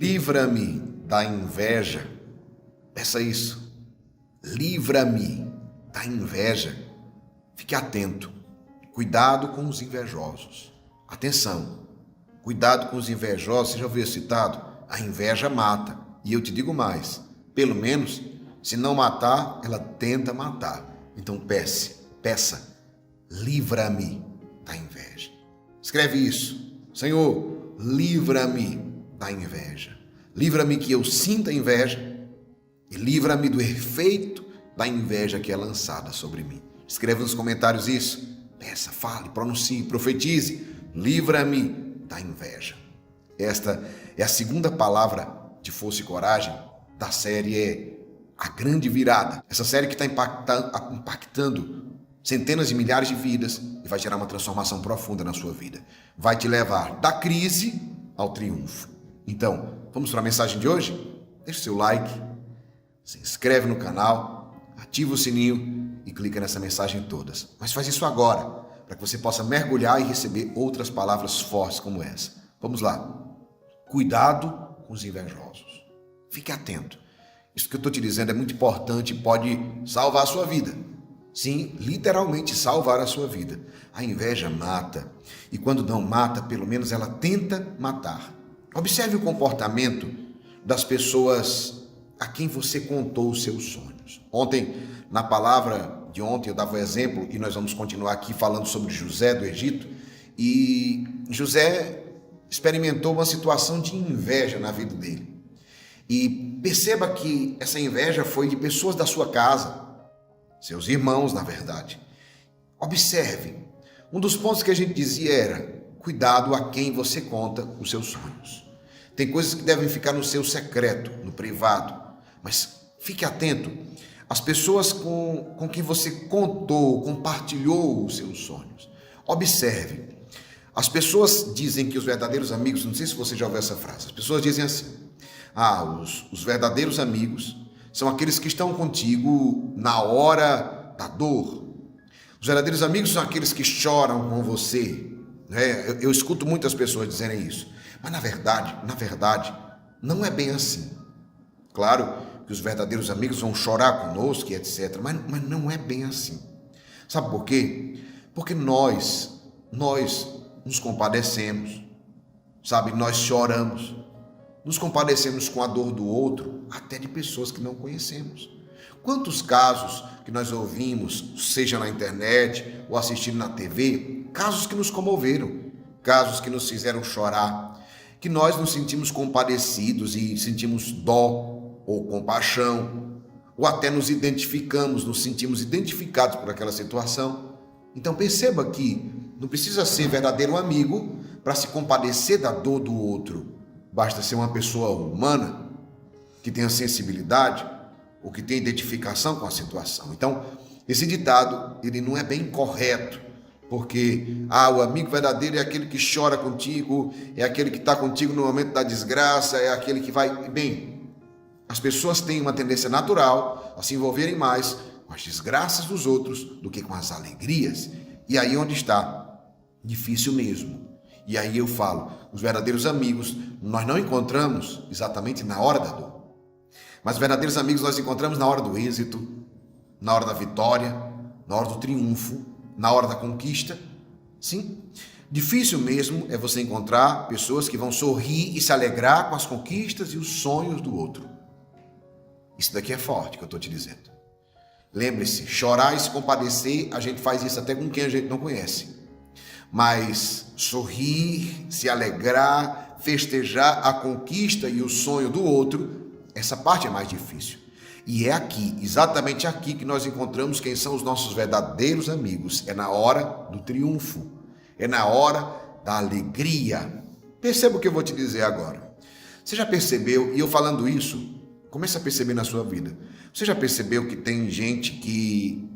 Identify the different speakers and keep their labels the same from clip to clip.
Speaker 1: Livra-me da inveja. Peça isso. Livra-me da inveja. Fique atento. Cuidado com os invejosos. Atenção. Cuidado com os invejosos. Você já ouviu citado? A inveja mata. E eu te digo mais. Pelo menos, se não matar, ela tenta matar. Então peça. Livra-me da inveja. Escreve isso. Senhor, livra-me da inveja. Livra-me que eu sinta inveja e livra-me do efeito da inveja que é lançada sobre mim. Escreva nos comentários isso. Peça, fale, pronuncie, profetize. Livra-me da inveja. Esta é a segunda palavra de força e coragem da série A Grande Virada. Essa série que está impactando centenas de milhares de vidas e vai gerar uma transformação profunda na sua vida. Vai te levar da crise ao triunfo. Então, vamos para a mensagem de hoje? Deixa o seu like, se inscreve no canal, ativa o sininho e clica nessa mensagem todas. Mas faz isso agora, para que você possa mergulhar e receber outras palavras fortes como essa. Vamos lá. Cuidado com os invejosos. Fique atento. Isso que eu estou te dizendo é muito importante e pode salvar a sua vida. Sim, literalmente salvar a sua vida. A inveja mata. E quando não mata, pelo menos ela tenta matar. Observe o comportamento das pessoas a quem você contou os seus sonhos. Ontem, na palavra de ontem, eu dava o exemplo, e nós vamos continuar aqui falando sobre José do Egito. E José experimentou uma situação de inveja na vida dele. E perceba que essa inveja foi de pessoas da sua casa, seus irmãos, na verdade. Observe, um dos pontos que a gente dizia era: cuidado a quem você conta os seus sonhos. Tem coisas que devem ficar no seu secreto, no privado, mas fique atento às pessoas com quem você contou, compartilhou os seus sonhos. Observe, as pessoas dizem que os verdadeiros amigos, não sei se você já ouviu essa frase, as pessoas dizem assim: os verdadeiros amigos são aqueles que estão contigo na hora da dor. Os verdadeiros amigos são aqueles que choram com você. Eu escuto muitas pessoas dizerem isso. Mas na verdade, não é bem assim. Claro que os verdadeiros amigos vão chorar conosco e etc. Mas não é bem assim. Sabe por quê? Porque nós nos compadecemos. Sabe, nós choramos. Nos compadecemos com a dor do outro, até de pessoas que não conhecemos. Quantos casos que nós ouvimos, seja na internet ou assistindo na TV, casos que nos comoveram, casos que nos fizeram chorar, que nós nos sentimos compadecidos e sentimos dó ou compaixão, ou até nos sentimos identificados por aquela situação. Então perceba que não precisa ser verdadeiro amigo para se compadecer da dor do outro. Basta ser uma pessoa humana, que tenha sensibilidade, ou que tenha identificação com a situação. Então, esse ditado, ele não é bem correto, porque o amigo verdadeiro é aquele que chora contigo, é aquele que está contigo no momento da desgraça, é aquele que vai... Bem, as pessoas têm uma tendência natural a se envolverem mais com as desgraças dos outros do que com as alegrias. E aí onde está? Difícil mesmo. E aí eu falo, os verdadeiros amigos nós não encontramos exatamente na hora da dor. Mas os verdadeiros amigos nós encontramos na hora do êxito, na hora da vitória, na hora do triunfo, na hora da conquista. Sim, difícil mesmo é você encontrar pessoas que vão sorrir e se alegrar com as conquistas e os sonhos do outro. Isso daqui é forte que eu estou te dizendo. Lembre-se, chorar e se compadecer, a gente faz isso até com quem a gente não conhece. Mas sorrir, se alegrar, festejar a conquista e o sonho do outro, essa parte é mais difícil. E é aqui, exatamente aqui, que nós encontramos quem são os nossos verdadeiros amigos. É na hora do triunfo, é na hora da alegria. Perceba o que eu vou te dizer agora. Você já percebeu, e eu falando isso, comece a perceber na sua vida. Você já percebeu que tem gente que,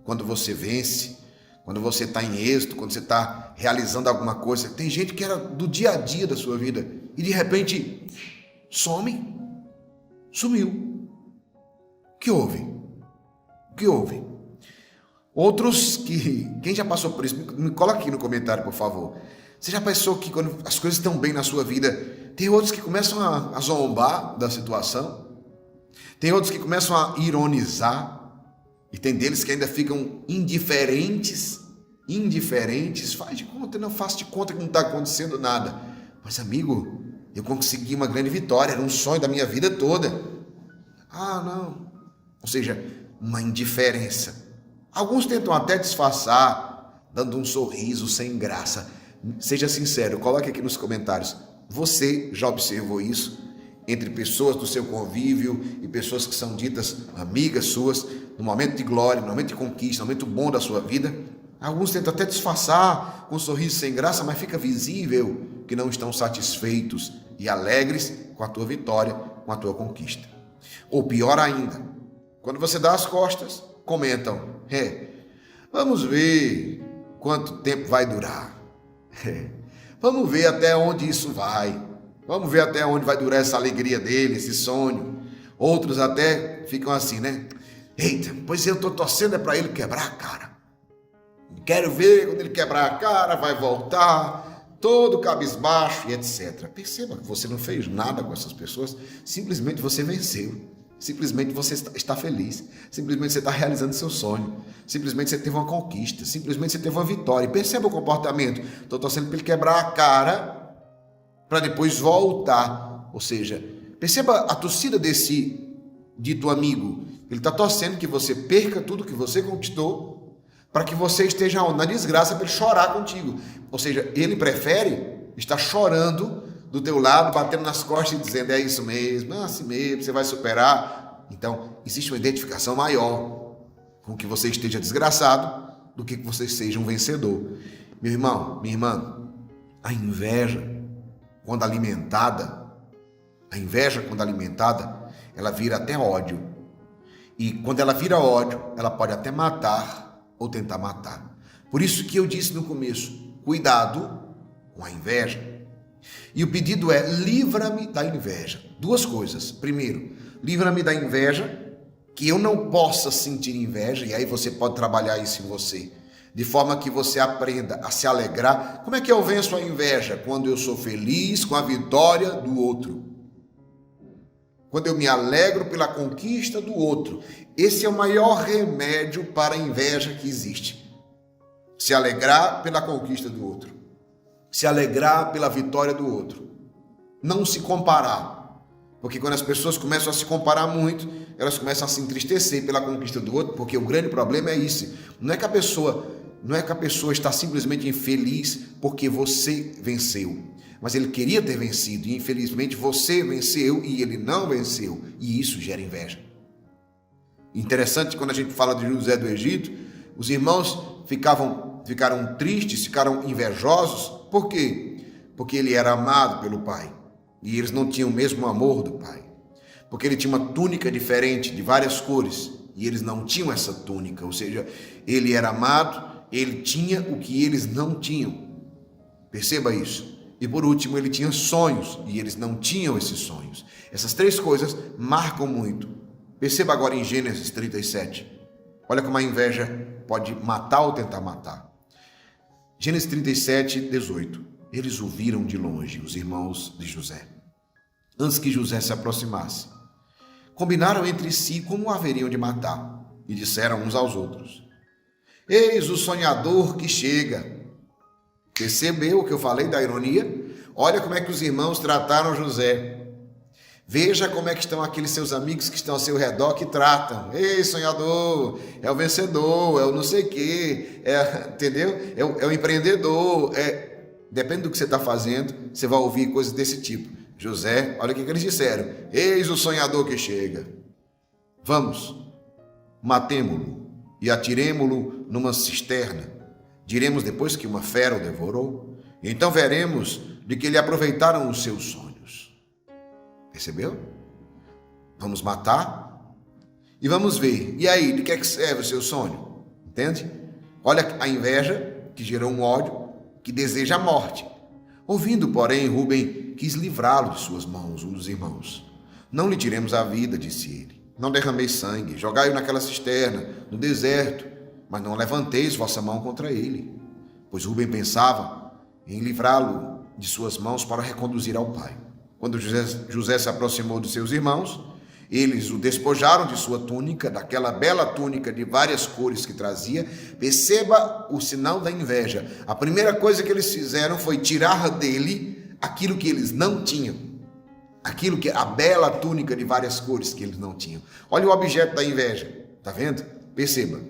Speaker 1: quando você vence, quando você está em êxito, quando você está realizando alguma coisa, tem gente que era do dia a dia da sua vida e de repente sumiu. O que houve? Outros que, quem já passou por isso, me coloca aqui no comentário, por favor. Você já pensou que quando as coisas estão bem na sua vida, tem outros que começam a zombar da situação? Tem outros que começam a ironizar? E tem deles que ainda ficam indiferentes? Faz de conta, não faço de conta que não está acontecendo nada. Mas amigo, eu consegui uma grande vitória, era um sonho da minha vida toda. Ah, não. Ou seja, uma indiferença. Alguns tentam até disfarçar, dando um sorriso sem graça. Seja sincero, coloque aqui nos comentários. Você já observou isso? Entre pessoas do seu convívio e pessoas que são ditas amigas suas, no momento de glória, no momento de conquista, no momento bom da sua vida. Alguns tentam até disfarçar com um sorriso sem graça, mas fica visível que não estão satisfeitos e alegres com a tua vitória, com a tua conquista. Ou pior ainda, quando você dá as costas, comentam, vamos ver quanto tempo vai durar. Vamos ver até onde isso vai. Vamos ver até onde vai durar essa alegria dele, esse sonho. Outros até ficam assim, né? Eita, pois eu estou torcendo para ele quebrar a cara. Quero ver quando ele quebrar a cara, vai voltar, todo cabisbaixo e etc. Perceba que você não fez nada com essas pessoas, simplesmente você venceu. Simplesmente você está feliz, simplesmente você está realizando seu sonho, simplesmente você teve uma conquista, simplesmente você teve uma vitória. E perceba o comportamento, estou torcendo para ele quebrar a cara, para depois voltar. Ou seja, perceba a torcida desse dito amigo, ele está torcendo que você perca tudo que você conquistou, para que você esteja na desgraça para ele chorar contigo. Ou seja, ele prefere estar chorando do teu lado, batendo nas costas e dizendo, é isso mesmo, é assim mesmo, você vai superar. Então, existe uma identificação maior com que você esteja desgraçado do que você seja um vencedor. Meu irmão, minha irmã, a inveja, quando alimentada, ela vira até ódio. E quando ela vira ódio, ela pode até matar ou tentar matar. Por isso que eu disse no começo, cuidado com a inveja. E o pedido é, livra-me da inveja. Duas coisas. Primeiro, livra-me da inveja, que eu não possa sentir inveja, e aí você pode trabalhar isso em você, de forma que você aprenda a se alegrar. Como é que eu venço a inveja? Quando eu sou feliz com a vitória do outro. Quando eu me alegro pela conquista do outro. Esse é o maior remédio para a inveja que existe. Se alegrar pela conquista do outro. Se alegrar pela vitória do outro. Não se comparar. Porque quando as pessoas começam a se comparar muito, elas começam a se entristecer pela conquista do outro, porque o grande problema é isso. Não é que a pessoa está simplesmente infeliz porque você venceu. Mas ele queria ter vencido e infelizmente você venceu e ele não venceu. E isso gera inveja. Interessante, quando a gente fala de José do Egito, os irmãos ficaram tristes, ficaram invejosos. Por quê? Porque ele era amado pelo pai e eles não tinham o mesmo amor do pai. Porque ele tinha uma túnica diferente, de várias cores, e eles não tinham essa túnica. Ou seja, ele era amado, ele tinha o que eles não tinham. Perceba isso. E por último, ele tinha sonhos e eles não tinham esses sonhos. Essas três coisas marcam muito. Perceba agora em Gênesis 37. Olha como a inveja pode matar ou tentar matar. Gênesis 37, 18. Eles o viram de longe, os irmãos de José. Antes que José se aproximasse, combinaram entre si como o haveriam de matar e disseram uns aos outros: eis o sonhador que chega. Percebeu o que eu falei da ironia? Olha como é que os irmãos trataram José. Veja como é que estão aqueles seus amigos que estão ao seu redor que tratam. Ei, sonhador, é o vencedor, é o não sei o quê, entendeu? É o empreendedor. Depende do que você está fazendo, você vai ouvir coisas desse tipo. José, olha o que eles disseram. Eis o sonhador que chega. Vamos, matemo-lo e atiremo-lo numa cisterna. Diremos depois que uma fera o devorou. Então veremos de que lhe aproveitaram os seus sonhos. Percebeu? Vamos matar e vamos ver. E aí, de que é que serve o seu sonho? Entende? Olha a inveja que gerou um ódio que deseja a morte. Ouvindo, porém, Rúben quis livrá-lo de suas mãos, um dos irmãos. Não lhe tiremos a vida, disse ele. Não derrameis sangue, jogai-o naquela cisterna, no deserto, mas não levanteis vossa mão contra ele. Pois Rúben pensava, em livrá-lo de suas mãos para reconduzir ao pai. Quando José se aproximou de seus irmãos, eles o despojaram de sua túnica, daquela bela túnica de várias cores que trazia. Perceba o sinal da inveja. A primeira coisa que eles fizeram foi tirar dele aquilo que eles não tinham. A bela túnica de várias cores que eles não tinham. Olha o objeto da inveja. Está vendo? Perceba.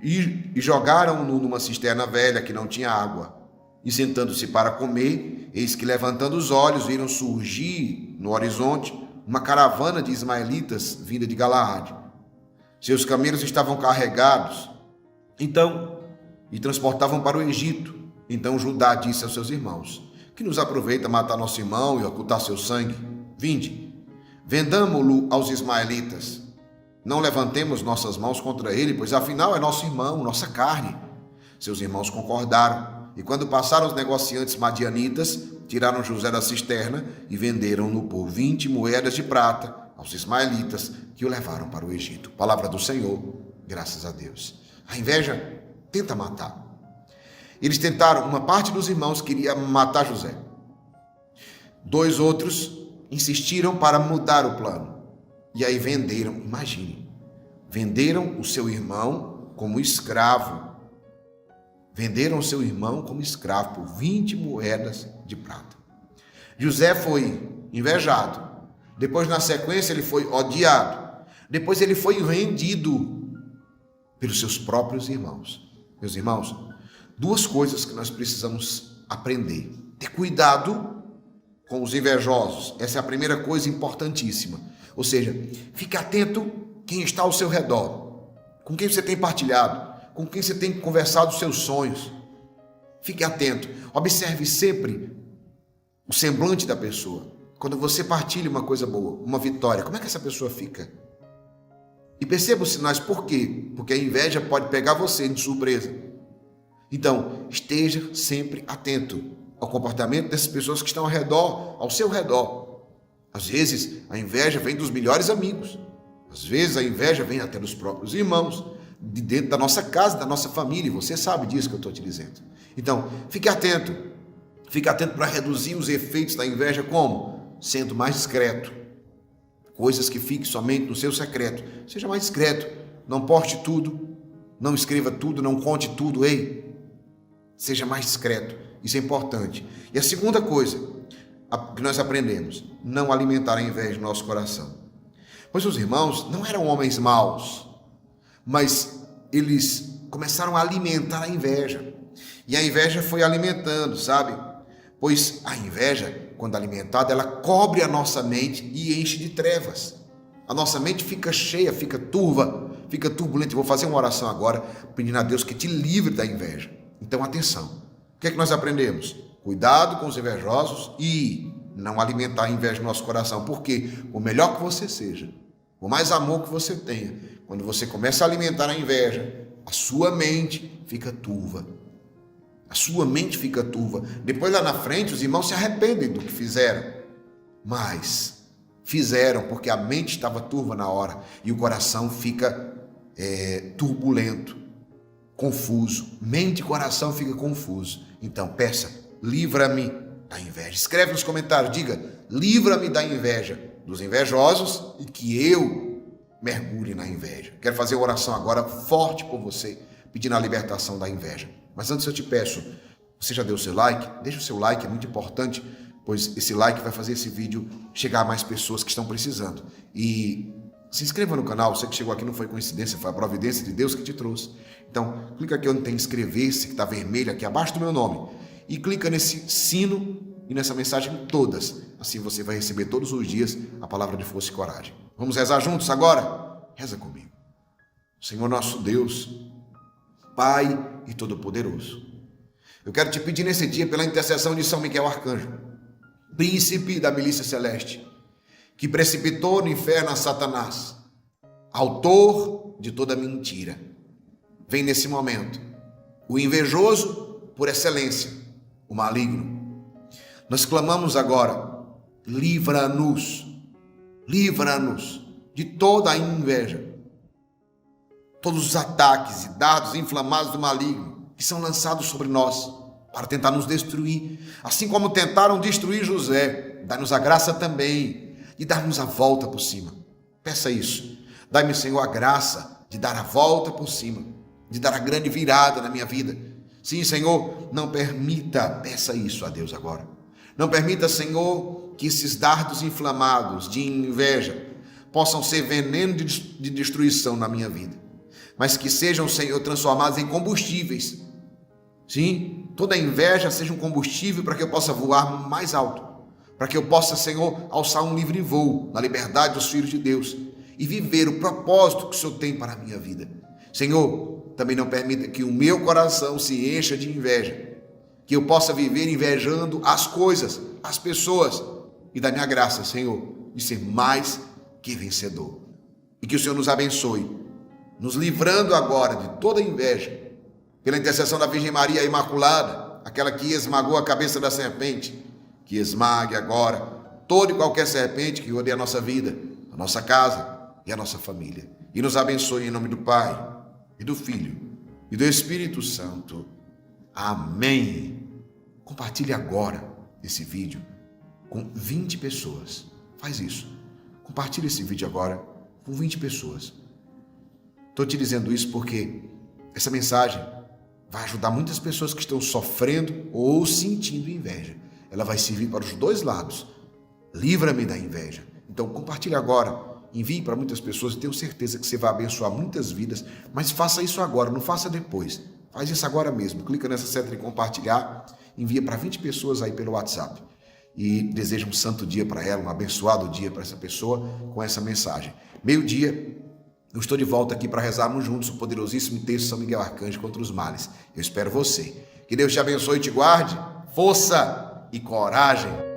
Speaker 1: E jogaram-no numa cisterna velha que não tinha água. E sentando-se para comer, eis que levantando os olhos, viram surgir no horizonte uma caravana de ismaelitas vinda de Galaade. Seus camelos estavam carregados, e transportavam para o Egito. Então Judá disse aos seus irmãos: que nos aproveita matar nosso irmão e ocultar seu sangue? Vinde, vendamo-lo aos ismaelitas. Não levantemos nossas mãos contra ele, pois afinal é nosso irmão, nossa carne. Seus irmãos concordaram. E quando passaram os negociantes madianitas, tiraram José da cisterna e venderam-no por 20 moedas de prata aos ismaelitas, que o levaram para o Egito. Palavra do Senhor, graças a Deus. A inveja tenta matar. Eles tentaram, uma parte dos irmãos queria matar José. 2 outros insistiram para mudar o plano. E aí venderam, imagine, venderam o seu irmão como escravo. Venderam o seu irmão como escravo por 20 moedas de prata. José foi invejado. Depois, na sequência, ele foi odiado. Depois, ele foi vendido pelos seus próprios irmãos. Meus irmãos, 2 coisas que nós precisamos aprender. Ter cuidado com os invejosos. Essa é a primeira coisa importantíssima. Ou seja, fique atento quem está ao seu redor. Com quem você tem partilhado. Com quem você tem conversado os seus sonhos. Fique atento. Observe sempre o semblante da pessoa. Quando você partilha uma coisa boa, uma vitória, como é que essa pessoa fica? E perceba os sinais. Por quê? Porque a inveja pode pegar você de surpresa. Então, esteja sempre atento ao comportamento dessas pessoas que estão ao seu redor. Às vezes, a inveja vem dos melhores amigos. Às vezes, a inveja vem até dos próprios irmãos, de dentro da nossa casa, da nossa família. E você sabe disso que eu estou te dizendo. Então, fique atento. Fique atento para reduzir os efeitos da inveja. Como? Sendo mais discreto. Coisas que fiquem somente no seu secreto. Seja mais discreto. Não poste tudo. Não escreva tudo. Não conte tudo. Ei, seja mais discreto. Isso é importante. E a segunda coisa que nós aprendemos: não alimentar a inveja no nosso coração. Pois os irmãos não eram homens maus, mas eles começaram a alimentar a inveja. E a inveja foi alimentando, sabe? Pois a inveja, quando alimentada, ela cobre a nossa mente e enche de trevas. A nossa mente fica cheia, fica turva, fica turbulenta. Eu vou fazer uma oração agora, pedindo a Deus que te livre da inveja. Então, atenção. O que é que nós aprendemos? Cuidado com os invejosos e não alimentar a inveja no nosso coração. Porque o melhor que você seja, o mais amor que você tenha, quando você começa a alimentar a inveja, a sua mente fica turva. A sua mente fica turva. Depois, lá na frente, os irmãos se arrependem do que fizeram. Mas fizeram porque a mente estava turva na hora. E o coração fica turbulento, confuso. Mente e coração fica confuso. Então, peça: livra-me da inveja. Escreve nos comentários, diga: livra-me da inveja dos invejosos e que eu mergulhe na inveja. Quero fazer uma oração agora forte por você, pedindo a libertação da inveja. Mas antes eu te peço, você já deu o seu like? Deixa o seu like, é muito importante, pois esse like vai fazer esse vídeo chegar a mais pessoas que estão precisando. E se inscreva no canal. Você que chegou aqui não foi coincidência, foi a providência de Deus que te trouxe. Então, clica aqui onde tem inscrever-se, que está vermelho aqui abaixo do meu nome. E clica nesse sino e nessa mensagem todas. Assim você vai receber todos os dias a palavra de força e coragem. Vamos rezar juntos agora? Reza comigo. Senhor nosso Deus, Pai e Todo-Poderoso, eu quero te pedir nesse dia, pela intercessão de São Miguel Arcanjo, príncipe da milícia celeste, que precipitou no inferno a Satanás, autor de toda mentira. Vem nesse momento o invejoso por excelência, o maligno. Nós clamamos agora: livra-nos de toda a inveja, todos os ataques e dardos inflamados do maligno que são lançados sobre nós. para tentar nos destruir. Assim como tentaram destruir José, dá-nos a graça também de darmos a volta por cima. Peça isso. Dai-me, Senhor, a graça de dar a volta por cima, de dar a grande virada na minha vida. Sim, Senhor, não permita, peça isso a Deus agora. Não permita, Senhor, que esses dardos inflamados de inveja possam ser veneno de destruição na minha vida, mas que sejam, Senhor, transformados em combustíveis. Sim, toda inveja seja um combustível para que eu possa voar mais alto, para que eu possa, Senhor, alçar um livre voo na liberdade dos filhos de Deus e viver o propósito que o Senhor tem para a minha vida. Senhor, também não permita que o meu coração se encha de inveja, que eu possa viver invejando as coisas, as pessoas, e da minha graça, Senhor, de ser mais que vencedor. E que o Senhor nos abençoe, nos livrando agora de toda inveja, pela intercessão da Virgem Maria Imaculada, aquela que esmagou a cabeça da serpente, que esmague agora toda e qualquer serpente que odeia a nossa vida, a nossa casa e a nossa família. E nos abençoe em nome do Pai, e do Filho, e do Espírito Santo. Amém. Compartilhe agora esse vídeo com 20 pessoas. Faz isso. Compartilhe esse vídeo agora com 20 pessoas. Estou te dizendo isso porque essa mensagem vai ajudar muitas pessoas que estão sofrendo ou sentindo inveja. Ela vai servir para os dois lados. Livra-me da inveja. Então compartilhe agora. Envie para muitas pessoas e tenho certeza que você vai abençoar muitas vidas, mas faça isso agora, não faça depois. Faz isso agora mesmo. Clica nessa seta de compartilhar, envia para 20 pessoas aí pelo WhatsApp. E deseja um santo dia para ela, um abençoado dia para essa pessoa com essa mensagem. Meio-dia, eu estou de volta aqui para rezarmos juntos o poderosíssimo texto de São Miguel Arcanjo contra os males. Eu espero você. Que Deus te abençoe e te guarde. Força e coragem.